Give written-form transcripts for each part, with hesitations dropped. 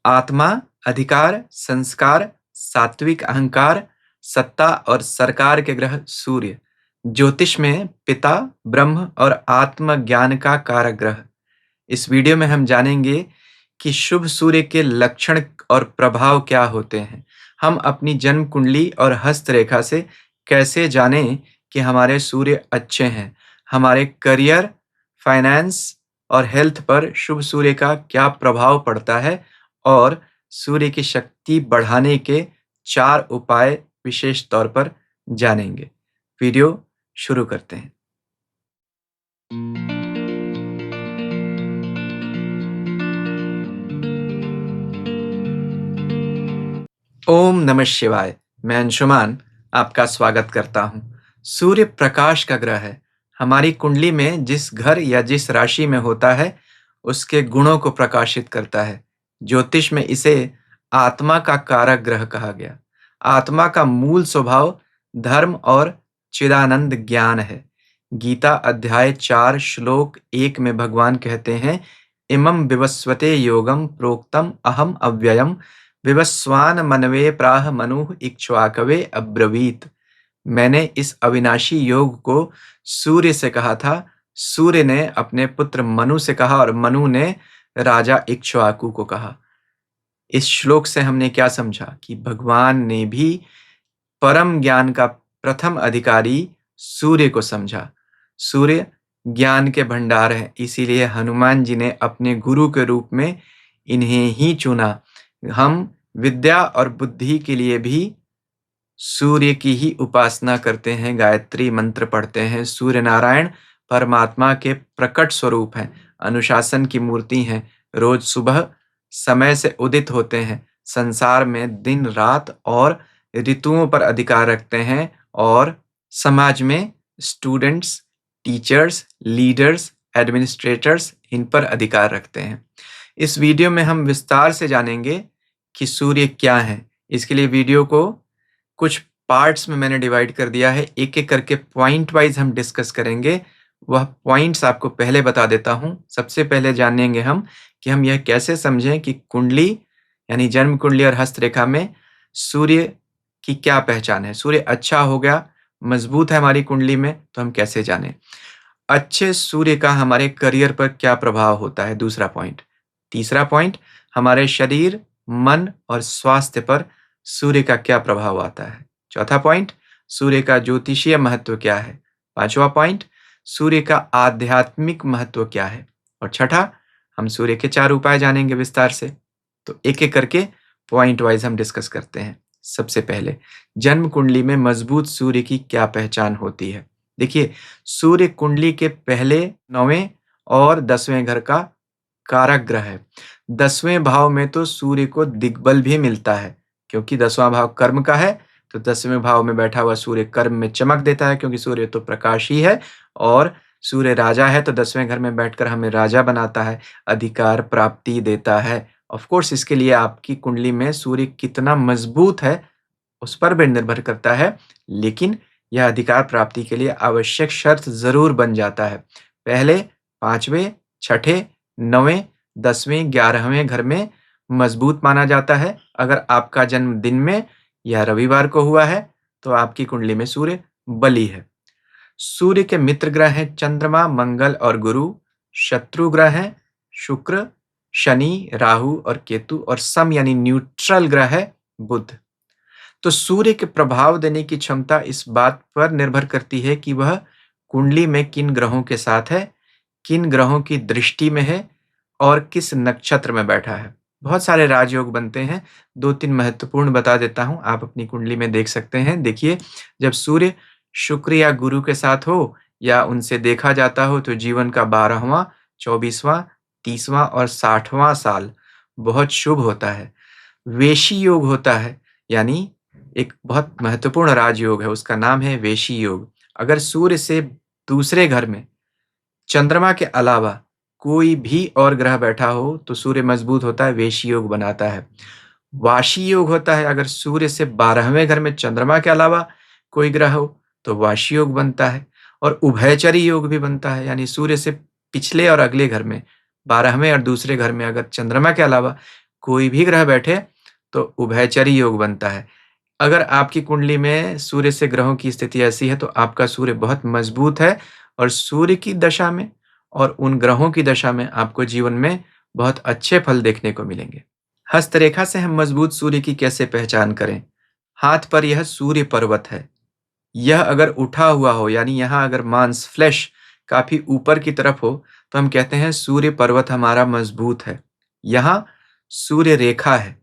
आत्मा, अधिकार, संस्कार, सात्विक अहंकार, सत्ता और सरकार के ग्रह सूर्य। ज्योतिष में पिता, ब्रह्म और आत्मज्ञान का कारक ग्रह। इस वीडियो में हम जानेंगे कि शुभ सूर्य के लक्षण और प्रभाव क्या होते हैं। हम अपनी जन्म कुंडली और हस्तरेखा से कैसे जानें कि हमारे सूर्य अच्छे हैं। हमारे करियर, फाइनेंस और हेल्थ पर शुभ सूर्य का क्या प्रभाव पड़ता है और सूर्य की शक्ति बढ़ाने के 4 उपाय विशेष तौर पर जानेंगे। वीडियो शुरू करते हैं। ओम नमः शिवाय। मैं अंशुमान आपका स्वागत करता हूँ। सूर्य प्रकाश का ग्रह है। हमारी कुंडली में जिस घर या जिस राशि में होता है, उसके गुणों को प्रकाशित करता है। ज्योतिष में इसे आत्मा का कारक ग्रह कहा गया। आत्मा का मूल स्वभाव धर्म और चिदानंद ज्ञान है। गीता अध्याय 4 श्लोक 1 में भगवान कहते हैं, इमं विवस्वते योगम प्रोक्तम अहम अव्ययम विवस्वान मनवे प्राह मनुः इक्ष्वाकवे अब्रवीत। मैंने इस अविनाशी योग को सूर्य से कहा था। सूर्य ने अपने पुत्र मनु से कहा और मनु ने राजा इक्ष्वाकु को कहा। इस श्लोक से हमने क्या समझा कि भगवान ने भी परम ज्ञान का प्रथम अधिकारी सूर्य को समझा। सूर्य ज्ञान के भंडार है, इसीलिए हनुमान जी ने अपने गुरु के रूप में इन्हें ही चुना। हम विद्या और बुद्धि के लिए भी सूर्य की ही उपासना करते हैं, गायत्री मंत्र पढ़ते हैं। सूर्य नारायण परमात्मा के प्रकट स्वरूप हैं, अनुशासन की मूर्ति हैं। रोज सुबह समय से उदित होते हैं, संसार में दिन रात और ऋतुओं पर अधिकार रखते हैं और समाज में स्टूडेंट्स, टीचर्स, लीडर्स, एडमिनिस्ट्रेटर्स इन पर अधिकार रखते हैं। इस वीडियो में हम विस्तार से जानेंगे कि सूर्य क्या है। इसके लिए वीडियो को कुछ पार्ट्स में मैंने डिवाइड कर दिया है। एक एक करके पॉइंट वाइज हम डिस्कस करेंगे। वह पॉइंट्स आपको पहले बता देता हूं। सबसे पहले जानेंगे हम कि हम यह कैसे समझें कि कुंडली यानी जन्म कुंडली और हस्तरेखा में सूर्य की क्या पहचान है। सूर्य अच्छा हो गया, मजबूत है हमारी कुंडली में, तो हम कैसे जानें। अच्छे सूर्य का हमारे करियर पर क्या प्रभाव होता है, दूसरा पॉइंट। तीसरा पॉइंट, हमारे शरीर, मन और स्वास्थ्य पर सूर्य का क्या प्रभाव आता है। चौथा पॉइंट, सूर्य का ज्योतिषीय महत्व क्या है। पांचवा पॉइंट, सूर्य का आध्यात्मिक महत्व क्या है। और छठा, हम सूर्य के 4 उपाय जानेंगे विस्तार से। तो एक एक करके पॉइंट वाइज हम डिस्कस करते हैं। सबसे पहले, जन्म कुंडली में मजबूत सूर्य की क्या पहचान होती है। देखिए, सूर्य कुंडली के पहले 9वें और 10वें घर का कारक ग्रह है। 10वें भाव में तो सूर्य को दिग्बल भी मिलता है, क्योंकि 10वां भाव कर्म का है। तो 10वें भाव में बैठा हुआ सूर्य कर्म में चमक देता है, क्योंकि सूर्य तो प्रकाश ही है। और सूर्य राजा है, तो 10वें घर में बैठकर हमें राजा बनाता है, अधिकार प्राप्ति देता है। ऑफ कोर्स इसके लिए आपकी कुंडली में सूर्य कितना मजबूत है उस पर भी निर्भर करता है, लेकिन यह अधिकार प्राप्ति के लिए आवश्यक शर्त जरूर बन जाता है। पहले 5वें, छठे, 9वें, 10वें, 11वें घर में मजबूत माना जाता है। अगर आपका जन्म दिन में या रविवार को हुआ है तो आपकी कुंडली में सूर्य बली है। सूर्य के मित्र ग्रह हैं चंद्रमा, मंगल और गुरु। शत्रु ग्रह हैं शुक्र, शनि, राहु और केतु। और सम यानी न्यूट्रल ग्रह है बुध। तो सूर्य के प्रभाव देने की क्षमता इस बात पर निर्भर करती है कि वह कुंडली में किन ग्रहों के साथ है, किन ग्रहों की दृष्टि में है और किस नक्षत्र में बैठा है। बहुत सारे राजयोग बनते हैं, 2-3 महत्वपूर्ण बता देता हूं, आप अपनी कुंडली में देख सकते हैं। देखिए, जब सूर्य शुक्र या गुरु के साथ हो या उनसे देखा जाता हो तो जीवन का 12वां, 24वां, 30वां और 60वां साल बहुत शुभ होता है। वेशी योग होता है, यानी एक बहुत महत्वपूर्ण राजयोग है, उसका नाम है वेशी योग। अगर सूर्य से दूसरे घर में चंद्रमा के अलावा कोई भी और ग्रह बैठा हो तो सूर्य मजबूत होता है, वेशी योग बनाता है। वाशी योग होता है, अगर सूर्य से 12वें घर में चंद्रमा के अलावा कोई ग्रह हो तो वाशी योग बनता है। और उभयचरी योग भी बनता है, यानी सूर्य से पिछले और अगले घर में 12वें और दूसरे घर में अगर चंद्रमा के अलावा कोई भी ग्रह बैठे तो उभयचरी योग बनता है। अगर आपकी कुंडली में सूर्य से ग्रहों की स्थिति ऐसी है तो आपका सूर्य बहुत मजबूत है और सूर्य की दशा में और उन ग्रहों की दशा में आपको जीवन में बहुत अच्छे फल देखने को मिलेंगे। हस्तरेखा से हम मजबूत सूर्य की कैसे पहचान करें? हाथ पर यह सूर्य पर्वत है। यह अगर उठा हुआ हो यानी यहाँ अगर मांस फ्लैश काफी ऊपर की तरफ हो तो हम कहते हैं सूर्य पर्वत हमारा मजबूत है। यहाँ सूर्य रेखा है।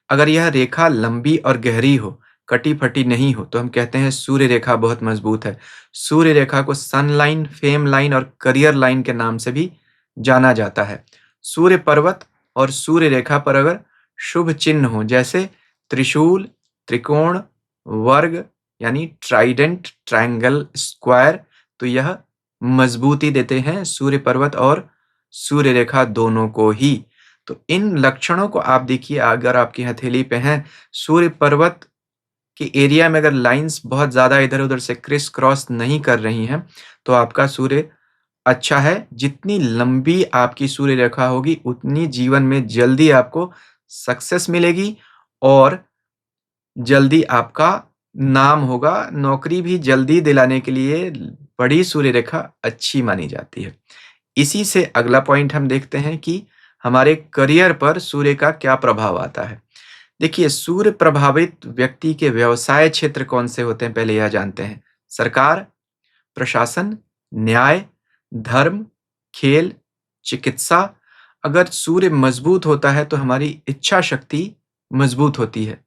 अगर यह रेखा लंबी और गहरी हो, कटी-फटी नहीं हो तो हम कहते हैं सूर्य रेखा बहुत मजबूत है। सूर्य रेखा को सन लाइन, फेम लाइन और करियर लाइन के नाम से भी जाना जाता है। सूर्य पर्वत और सूर्य रेखा पर अगर शुभ चिन्ह हो जैसे त्रिशूल, त्रिकोण, वर्ग यानी ट्राइडेंट, ट्रायंगल, स्क्वायर तो यह मजबूती देते हैं सूर्य पर्वत और सूर्य रेखा दोनों को ही। तो इन लक्षणों को आप देखिए अगर आपकी हथेली पे हैं, सूर्य पर्वत के एरिया में अगर लाइन्स बहुत ज़्यादा इधर-उधर से क्रिस क्रॉस नहीं कर रही हैं, तो आपका सूर्य अच्छा है। जितनी लंबी आपकी सूर्य रेखा होगी, उतनी जीवन में जल्दी आपको सक्सेस मिलेगी और जल्दी आपका नाम होगा। नौकरी भी जल्दी दिलाने के लिए बड़ी सूर्य रेखा अच्छी मानी जाती है। इसी से अगला पॉइंट हम देखते हैं कि हमारे करियर पर सूर्य का क्या प्रभाव आता है। देखिए, सूर्य प्रभावित व्यक्ति के व्यवसाय क्षेत्र कौन से होते हैं, पहले यह जानते हैं। सरकार, प्रशासन, न्याय, धर्म, खेल, चिकित्सा। अगर सूर्य मजबूत होता है तो हमारी इच्छा शक्ति मजबूत होती है।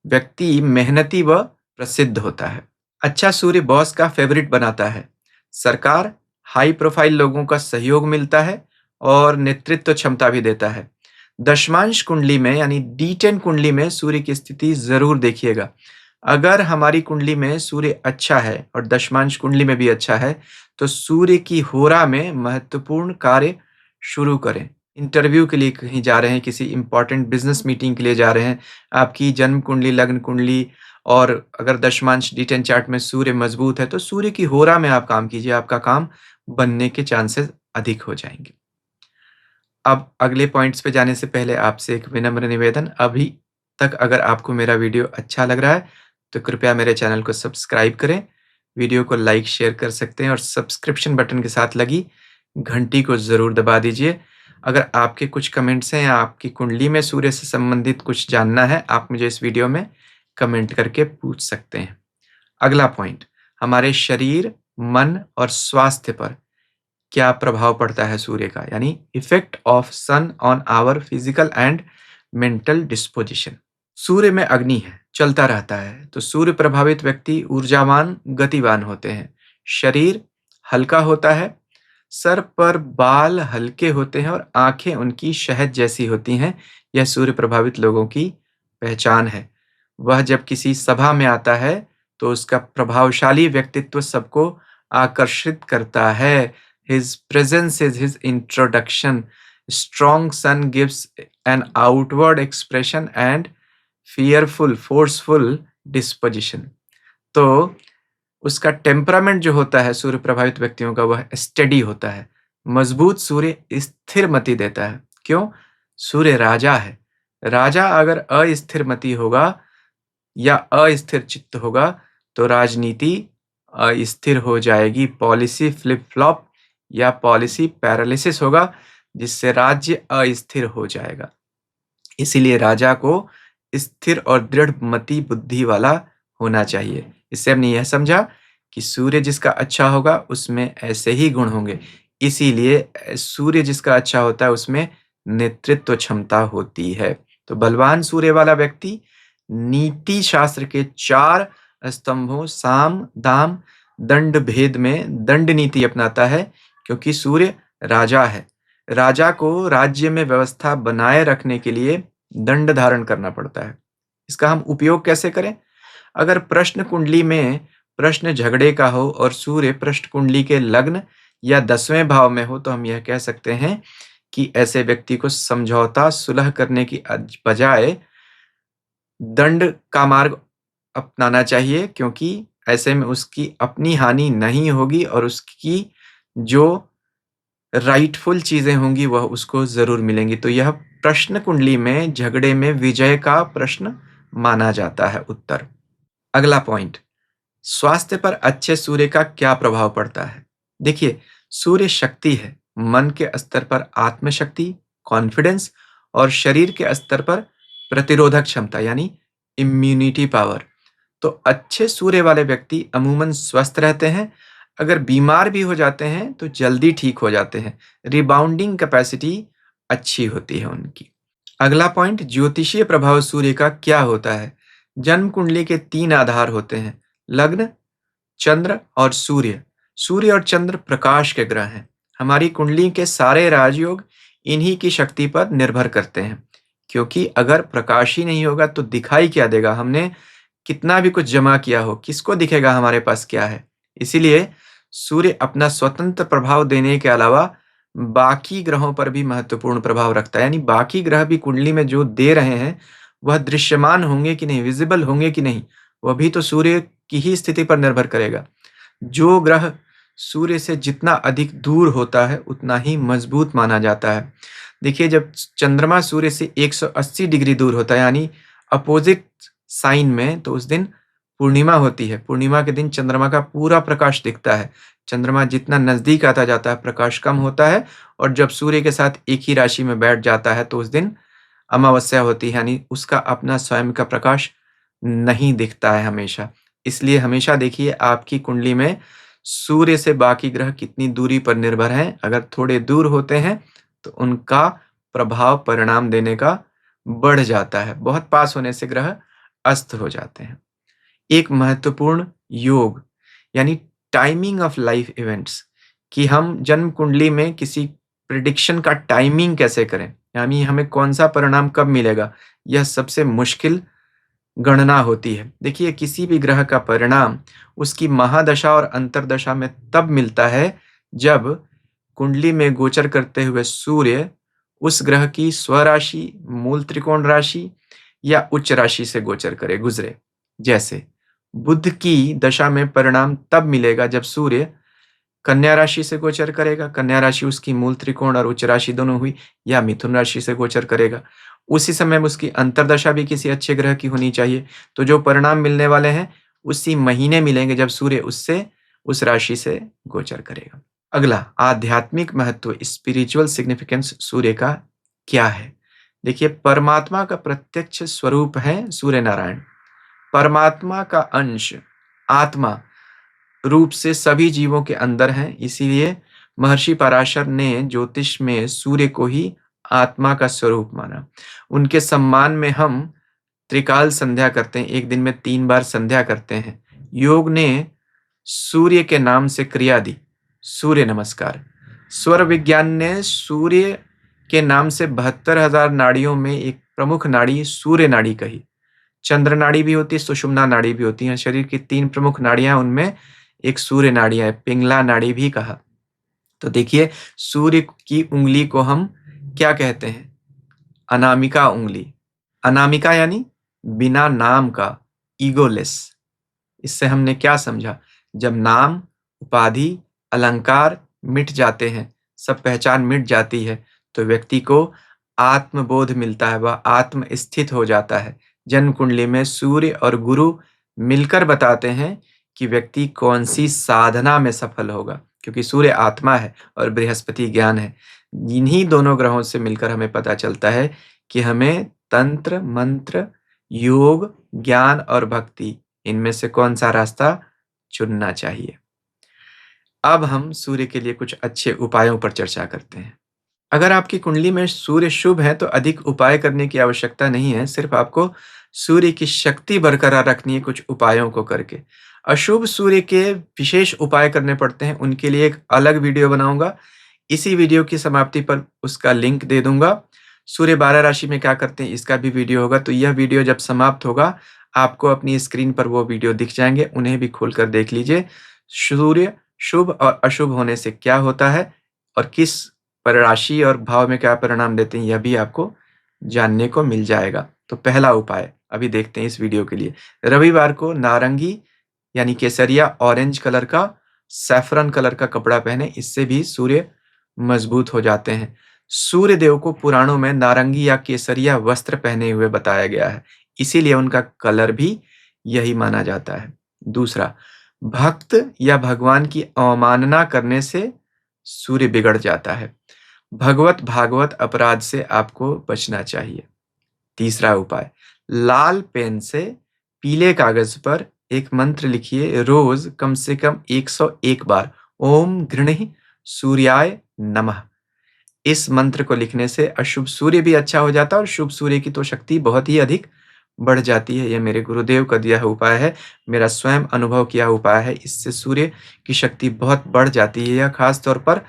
व्यक्ति मेहनती व प्रसिद्ध होता है। अच्छा सूर्य बॉस का फेवरेट बनाता है। सरकार, हाई प्रोफाइल लोगों का सहयोग मिलता है और नेतृत्व क्षमता भी देता है। दशमांश कुंडली में यानी D10 कुंडली में सूर्य की स्थिति ज़रूर देखिएगा। अगर हमारी कुंडली में सूर्य अच्छा है और दशमांश कुंडली में भी अच्छा है, तो सूर्य की होरा में महत्वपूर्ण कार्य शुरू करें। इंटरव्यू के लिए कहीं जा रहे हैं, किसी इम्पोर्टेंट बिज़नेस मीटिंग के लिए जा रहे हैं, आपकी जन्म कुंडली, लग्न कुंडली और अगर दशमांश D10 चार्ट में सूर्य मजबूत है, तो सूर्य की होरा में आप काम कीजिए, आपका काम बनने के चांसेस अधिक हो जाएँगे। अब अगले पॉइंट्स पे जाने से पहले आपसे एक विनम्र निवेदन, अभी तक अगर आपको मेरा वीडियो अच्छा लग रहा है, तो कृपया मेरे चैनल को सब्सक्राइब करें, वीडियो को लाइक, शेयर कर सकते हैं और सब्सक्रिप्शन बटन के साथ लगी घंटी को ज़रूर दबा दीजिए। अगर आपके कुछ कमेंट्स हैं या आपकी कुंडली में सूर्य से संबंधित कुछ जानना है, आप मुझे इस वीडियो में कमेंट करके पूछ सकते हैं। अगला पॉइंट, हमारे शरीर, मन और स्वास्थ्य पर क्या प्रभाव पड़ता है सूर्य का, यानी effect of sun on our physical and mental disposition. सूर्य में अग्नि है, चलता रहता है, तो सूर्य प्रभावित व्यक्ति ऊर्जावान, गतिवान होते हैं। शरीर हल्का होता है, सर पर बाल हल्के होते हैं और आंखें उनकी शहद जैसी होती हैं। यह सूर्य प्रभावित लोगों की पहचान है। वह जब किसी सभा में आता है तो उसका प्रभावशाली व्यक्तित्व सबको आकर्षित करता है। His presence is his introduction. Strong sun gives an outward expression and fearful, forceful disposition. तो उसका टेम्परामेंट जो होता है सूर्य प्रभावित व्यक्तियों का, वह स्टेडी होता है। मजबूत सूर्य स्थिर मति देता है। क्यों? सूर्य राजा है। राजा अगर अस्थिर होगा या अस्थिर चित्त होगा तो राजनीति अस्थिर हो जाएगी। पॉलिसी फ्लिप फ्लॉप या पॉलिसी पैरालिसिस होगा, जिससे राज्य अस्थिर हो जाएगा। इसीलिए राजा को स्थिर और दृढ़ मति बुद्धि वाला होना चाहिए। इससे हमने यह समझा कि सूर्य जिसका अच्छा होगा उसमें ऐसे ही गुण होंगे। इसीलिए सूर्य जिसका अच्छा होता है उसमें नेतृत्व क्षमता होती है। तो बलवान सूर्य वाला व्यक्ति नीति शास्त्र के 4 स्तंभों साम, दाम, दंड भेद में दंड नीति अपनाता है, क्योंकि सूर्य राजा है। राजा को राज्य में व्यवस्था बनाए रखने के लिए दंड धारण करना पड़ता है। इसका हम उपयोग कैसे करें? अगर प्रश्न कुंडली में प्रश्न झगड़े का हो और सूर्य पृष्ठ कुंडली के लग्न या 10वें भाव में हो, तो हम यह कह सकते हैं कि ऐसे व्यक्ति को समझौता, सुलह करने की बजाय दंड का मार्ग अपनाना चाहिए, क्योंकि ऐसे में उसकी अपनी हानि नहीं होगी और उसकी जो राइटफुल चीजें होंगी वह उसको जरूर मिलेंगी। तो यह प्रश्न कुंडली में झगड़े में विजय का प्रश्न माना जाता है उत्तर। अगला पॉइंट, स्वास्थ्य पर अच्छे सूर्य का क्या प्रभाव पड़ता है? देखिए, सूर्य शक्ति है, मन के स्तर पर आत्मशक्ति, कॉन्फिडेंस और शरीर के स्तर पर प्रतिरोधक क्षमता यानी इम्यूनिटी पावर। तो अच्छे सूर्य वाले व्यक्ति अमूमन स्वस्थ रहते हैं, अगर बीमार भी हो जाते हैं तो जल्दी ठीक हो जाते हैं, रिबाउंडिंग कैपेसिटी अच्छी होती है उनकी। अगला पॉइंट, ज्योतिषीय प्रभाव सूर्य का क्या होता है? जन्म कुंडली के 3 आधार होते हैं, लग्न, चंद्र और सूर्य। सूर्य और चंद्र प्रकाश के ग्रह हैं। हमारी कुंडली के सारे राजयोग इन्हीं की शक्ति पर निर्भर करते हैं, क्योंकि अगर प्रकाश ही नहीं होगा तो दिखाई क्या देगा? हमने कितना भी कुछ जमा किया हो, किसको दिखेगा हमारे पास क्या है? इसीलिए सूर्य अपना स्वतंत्र प्रभाव देने के अलावा बाकी ग्रहों पर भी महत्वपूर्ण प्रभाव रखता है। यानी बाकी ग्रह भी कुंडली में जो दे रहे हैं वह दृश्यमान होंगे कि नहीं, विजिबल होंगे कि नहीं, वह भी तो सूर्य की ही स्थिति पर निर्भर करेगा। जो ग्रह सूर्य से जितना अधिक दूर होता है उतना ही मजबूत माना जाता है। देखिए, जब चंद्रमा सूर्य से 180 डिग्री दूर होता है यानी अपोजिट साइन में, तो उस दिन पूर्णिमा होती है। पूर्णिमा के दिन चंद्रमा का पूरा प्रकाश दिखता है। चंद्रमा जितना नजदीक आता जाता है प्रकाश कम होता है, और जब सूर्य के साथ एक ही राशि में बैठ जाता है तो उस दिन अमावस्या होती है, यानी उसका अपना स्वयं का प्रकाश नहीं दिखता है हमेशा। इसलिए हमेशा देखिए आपकी कुंडली में सूर्य से बाकी ग्रह कितनी दूरी पर निर्भर हैं। अगर थोड़े दूर होते हैं तो उनका प्रभाव परिणाम देने का बढ़ जाता है, बहुत पास होने से ग्रह अस्त हो जाते हैं। एक महत्वपूर्ण योग यानी टाइमिंग ऑफ लाइफ इवेंट्स, कि हम जन्म कुंडली में किसी प्रिडिक्शन का टाइमिंग कैसे करें, यानी हमें कौन सा परिणाम कब मिलेगा, यह सबसे मुश्किल गणना होती है। देखिए, किसी भी ग्रह का परिणाम उसकी महादशा और अंतरदशा में तब मिलता है जब कुंडली में गोचर करते हुए सूर्य उस ग्रह की स्वराशि, मूल त्रिकोण राशि या उच्च राशि से गोचर करे, गुजरे। जैसे बुध की दशा में परिणाम तब मिलेगा जब सूर्य कन्या राशि से गोचर करेगा, कन्या राशि उसकी मूल त्रिकोण और उच्च राशि दोनों हुई, या मिथुन राशि से गोचर करेगा। उसी समय में उसकी अंतरदशा भी किसी अच्छे ग्रह की होनी चाहिए। तो जो परिणाम मिलने वाले हैं उसी महीने मिलेंगे जब सूर्य उससे उस राशि से गोचर करेगा। अगला, आध्यात्मिक महत्व, स्पिरिचुअल सिग्निफिकेंस सूर्य का क्या है? देखिए, परमात्मा का प्रत्यक्ष स्वरूप है सूर्य नारायण। परमात्मा का अंश आत्मा रूप से सभी जीवों के अंदर है। इसीलिए महर्षि पराशर ने ज्योतिष में सूर्य को ही आत्मा का स्वरूप माना। उनके सम्मान में हम त्रिकाल संध्या करते हैं, एक दिन में 3 बार संध्या करते हैं। योग ने सूर्य के नाम से क्रिया दी, सूर्य नमस्कार। स्वर विज्ञान ने सूर्य के नाम से 72,000 नाड़ियों में एक प्रमुख नाड़ी सूर्य नाड़ी कही। चंद्र नाड़ी भी होती है, सुषुम्ना नाड़ी भी होती है। शरीर की 3 प्रमुख नाड़ियां, उनमें एक सूर्य नाड़ी है, पिंगला नाड़ी भी कहा। तो देखिए, सूर्य की उंगली को हम क्या कहते हैं? अनामिका उंगली। अनामिका यानी बिना नाम का, ईगोलेस। इससे हमने क्या समझा? जब नाम, उपाधि, अलंकार मिट जाते हैं, सब पहचान मिट जाती है, तो व्यक्ति को आत्मबोध मिलता है, वह आत्म स्थित हो जाता है। जन्म कुंडली में सूर्य और गुरु मिलकर बताते हैं कि व्यक्ति कौन सी साधना में सफल होगा, क्योंकि सूर्य आत्मा है और बृहस्पति ज्ञान है। इन्हीं दोनों ग्रहों से मिलकर हमें पता चलता है कि हमें तंत्र, मंत्र, योग, ज्ञान और भक्ति, इनमें से कौन सा रास्ता चुनना चाहिए। अब हम सूर्य के लिए कुछ अच्छे उपायों पर चर्चा करते हैं। अगर आपकी कुंडली में सूर्य शुभ है तो अधिक उपाय करने की आवश्यकता नहीं है, सिर्फ आपको सूर्य की शक्ति बरकरार रखनी है कुछ उपायों को करके। अशुभ सूर्य के विशेष उपाय करने पड़ते हैं, उनके लिए एक अलग वीडियो बनाऊंगा। इसी वीडियो की समाप्ति पर उसका लिंक दे दूंगा। सूर्य 12 राशि में क्या करते हैं इसका भी वीडियो होगा। तो यह वीडियो जब समाप्त होगा आपको अपनी स्क्रीन पर वो वीडियो दिख जाएंगे, उन्हें भी खोलकर देख लीजिए। सूर्य शुभ और अशुभ होने से क्या होता है और किस पर राशि और भाव में क्या परिणाम देते हैं, यह भी आपको जानने को मिल जाएगा। तो पहला उपाय अभी देखते हैं इस वीडियो के लिए। रविवार को नारंगी यानी केसरिया ऑरेंज कलर का, सैफरन कलर का कपड़ा पहने, इससे भी सूर्य मजबूत हो जाते हैं। सूर्य देव को पुराणों में नारंगी या केसरिया वस्त्र पहने हुए बताया गया है, इसीलिए उनका कलर भी यही माना जाता है। दूसरा, भक्त या भगवान की अवमानना करने से सूर्य बिगड़ जाता है। भगवत भागवत अपराध से आपको बचना चाहिए। तीसरा उपाय, लाल पेन से पीले कागज पर एक मंत्र लिखिए, रोज कम से कम 101 बार, ओम गृणहि सूर्याय नमः। इस मंत्र को लिखने से अशुभ सूर्य भी अच्छा हो जाता है और शुभ सूर्य की तो शक्ति बहुत ही अधिक बढ़ जाती है। यह मेरे गुरुदेव का दिया हुआ उपाय है, मेरा स्वयं अनुभव किया उपाय है। इससे सूर्य की शक्ति बहुत बढ़ जाती है। यह खास तौर पर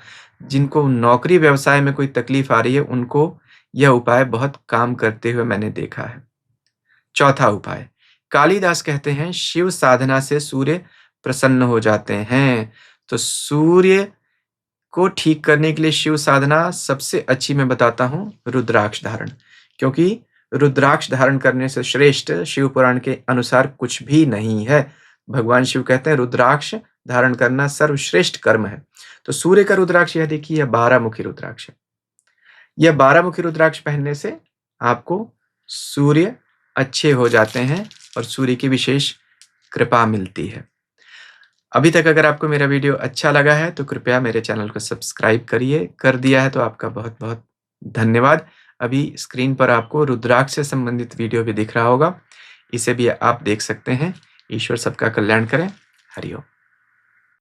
जिनको नौकरी व्यवसाय में कोई तकलीफ आ रही है, उनको यह उपाय बहुत काम करते हुए मैंने देखा है। चौथा उपाय, कालिदास कहते हैं शिव साधना से सूर्य प्रसन्न हो जाते हैं। तो सूर्य को ठीक करने के लिए शिव साधना सबसे अच्छी मैं बताता हूँ रुद्राक्ष धारण, क्योंकि रुद्राक्ष धारण करने से श्रेष्ठ शिव पुराण के अनुसार कुछ भी नहीं है। भगवान शिव कहते हैं रुद्राक्ष धारण करना सर्वश्रेष्ठ कर्म है। तो सूर्य का रुद्राक्ष यह देखिए, यह 12 मुखी रुद्राक्ष है। यह 12 मुखी रुद्राक्ष पहनने से आपको सूर्य अच्छे हो जाते हैं और सूर्य की विशेष कृपा मिलती है। अभी तक अगर आपको मेरा वीडियो अच्छा लगा है तो कृपया मेरे चैनल को सब्सक्राइब करिए। कर दिया है तो आपका बहुत बहुत धन्यवाद। अभी स्क्रीन पर आपको रुद्राक्ष से संबंधित वीडियो भी दिख रहा होगा, इसे भी आप देख सकते हैं। ईश्वर सबका कल्याण करें। हरि ओम।